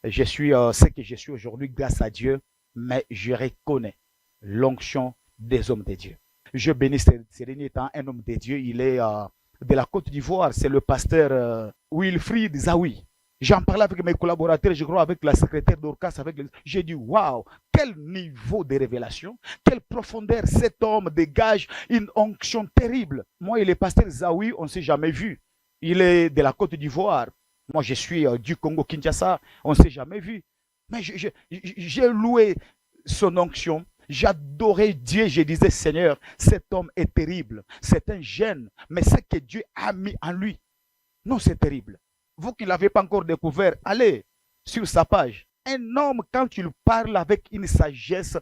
Je suis ce que je suis aujourd'hui grâce à Dieu, mais je reconnais l'onction des hommes de Dieu. Je bénis ces derniers temps un homme de Dieu, il est de la Côte d'Ivoire, c'est le pasteur Wilfried Zawi. J'en parlais avec mes collaborateurs, je crois avec la secrétaire d'Orcas, j'ai dit waouh, quel niveau de révélation, quelle profondeur cet homme dégage une onction terrible. Moi et le pasteur Zawi, on ne s'est jamais vu. Il est de la Côte d'Ivoire. Moi, je suis du Congo-Kinshasa, on ne s'est jamais vu. Mais j'ai loué son onction. J'adorais Dieu, je disais, Seigneur, cet homme est terrible. C'est un jeune, mais ce que Dieu a mis en lui, non, c'est terrible. Vous qui ne l'avez pas encore découvert, allez sur sa page. Un homme, quand il parle avec une sagesse,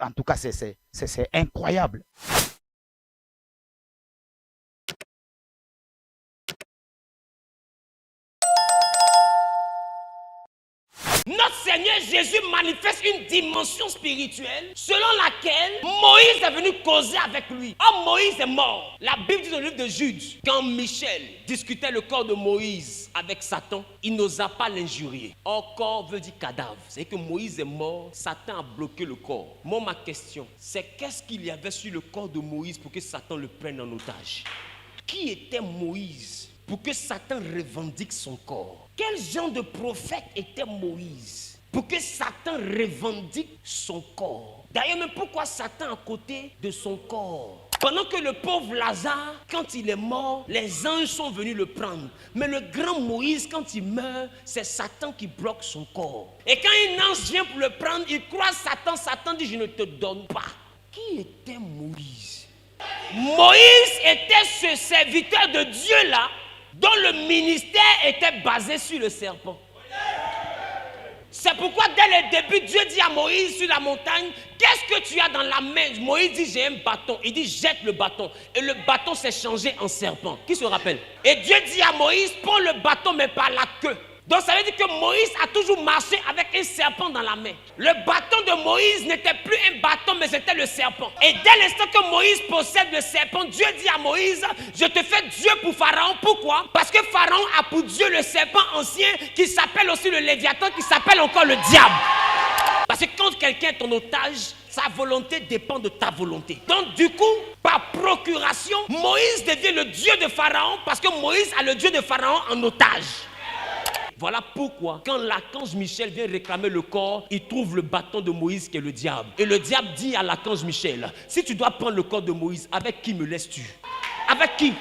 en tout cas, c'est incroyable. Notre Seigneur Jésus manifeste une dimension spirituelle selon laquelle Moïse est venu causer avec lui. Or, Moïse est mort. La Bible dit dans le livre de Jude, quand Michel discutait le corps de Moïse avec Satan, il n'osa pas l'injurier. Or, corps veut dire cadavre. C'est que Moïse est mort, Satan a bloqué le corps. Moi, ma question, c'est qu'est-ce qu'il y avait sur le corps de Moïse pour que Satan le prenne en otage? Qui était Moïse pour que Satan revendique son corps? Quel genre de prophète était Moïse pour que Satan revendique son corps? D'ailleurs, même pourquoi Satan à côté de son corps? Pendant que le pauvre Lazare, quand il est mort, les anges sont venus le prendre. Mais le grand Moïse, quand il meurt, c'est Satan qui bloque son corps. Et quand un ange vient pour le prendre, il croise Satan. Satan dit, je ne te donne pas. Qui était Moïse? Moïse était ce serviteur de Dieu-là, dont le ministère était basé sur le serpent. C'est pourquoi dès le début, Dieu dit à Moïse sur la montagne, qu'est-ce que tu as dans la main? Moïse dit, j'ai un bâton. Il dit, jette le bâton. Et le bâton s'est changé en serpent. Qui se rappelle? Et Dieu dit à Moïse, prends le bâton mais par la queue. Donc ça veut dire que Moïse a toujours marché avec un serpent dans la main. Le bâton de Moïse n'était plus un bâton, mais c'était le serpent. Et dès l'instant que Moïse possède le serpent, Dieu dit à Moïse, je te fais Dieu pour Pharaon. Pourquoi? Parce que Pharaon a pour Dieu le serpent ancien qui s'appelle aussi le Léviathan, qui s'appelle encore le diable. Parce que quand quelqu'un est en otage, sa volonté dépend de ta volonté. Donc du coup, par procuration, Moïse devient le Dieu de Pharaon parce que Moïse a le Dieu de Pharaon en otage. Voilà pourquoi, quand l'archange Michel vient réclamer le corps, il trouve le bâton de Moïse qui est le diable. Et le diable dit à l'archange Michel, si tu dois prendre le corps de Moïse, avec qui me laisses-tu? Avec qui?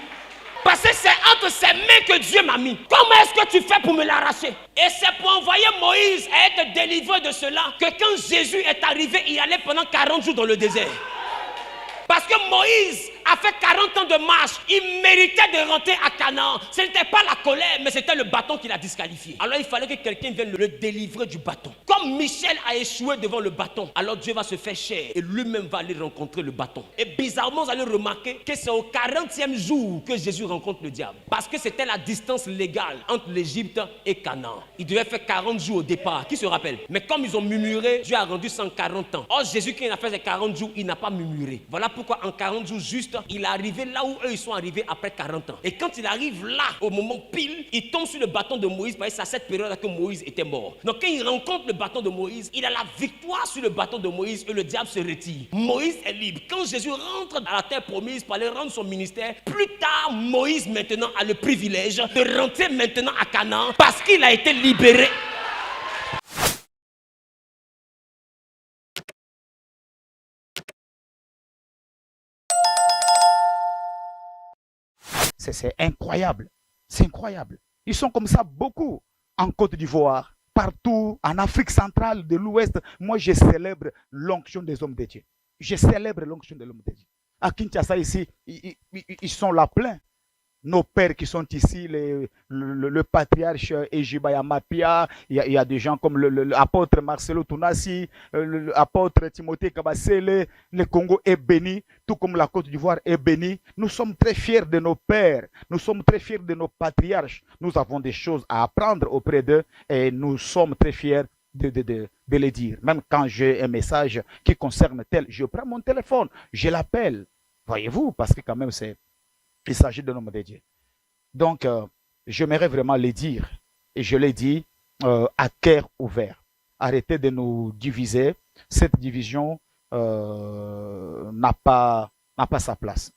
Parce que c'est entre ses mains que Dieu m'a mis. Comment est-ce que tu fais pour me l'arracher? Et c'est pour envoyer Moïse à être délivré de cela que quand Jésus est arrivé, il allait pendant 40 jours dans le désert. Parce que Moïse a fait 40 ans de marche, il méritait de rentrer à Canaan. Ce n'était pas la colère, mais c'était le bâton qui l'a disqualifié. Alors il fallait que quelqu'un vienne le délivrer du bâton. Comme Michel a échoué devant le bâton, alors Dieu va se faire chair et lui-même va aller rencontrer le bâton. Et bizarrement, vous allez remarquer que c'est au 40e jour que Jésus rencontre le diable. Parce que c'était la distance légale entre l'Égypte et Canaan. Il devait faire 40 jours au départ. Qui se rappelle? Mais comme ils ont murmuré, Dieu a rendu 140 ans. Or Jésus, quand il a fait ses 40 jours, il n'a pas murmuré. Voilà pourquoi en 40 jours juste, il est arrivé là où eux ils sont arrivés après 40 ans. Et quand il arrive là, au moment pile, il tombe sur le bâton de Moïse, parce que c'est à cette période-là que Moïse était mort. Donc quand il rencontre le bâton de Moïse, il a la victoire sur le bâton de Moïse et le diable se retire. Moïse est libre. Quand Jésus rentre à la terre promise pour aller rendre son ministère, plus tard, Moïse maintenant a le privilège de rentrer maintenant à Canaan parce qu'il a été libéré. C'est incroyable. C'est incroyable. Ils sont comme ça beaucoup en Côte d'Ivoire, partout en Afrique centrale, de l'Ouest. Moi, je célèbre l'onction des hommes de Dieu. Je célèbre l'onction de l'homme de Dieu. À Kinshasa, ici, ils sont là pleins. Nos pères qui sont ici, le patriarche Ejibaya Mapia, il y a des gens comme l'apôtre Marcelo Tounassi, l'apôtre Timothée Kabasele, le Congo est béni, tout comme la Côte d'Ivoire est bénie. Nous sommes très fiers de nos pères, nous sommes très fiers de nos patriarches. Nous avons des choses à apprendre auprès d'eux et nous sommes très fiers de les dire. Même quand j'ai un message qui concerne tel, je prends mon téléphone, je l'appelle. Voyez-vous, parce que quand même il s'agit de l'homme de Dieu. Donc, j'aimerais vraiment les dire, et je l'ai dit, à cœur ouvert. Arrêtez de nous diviser. Cette division n'a pas sa place.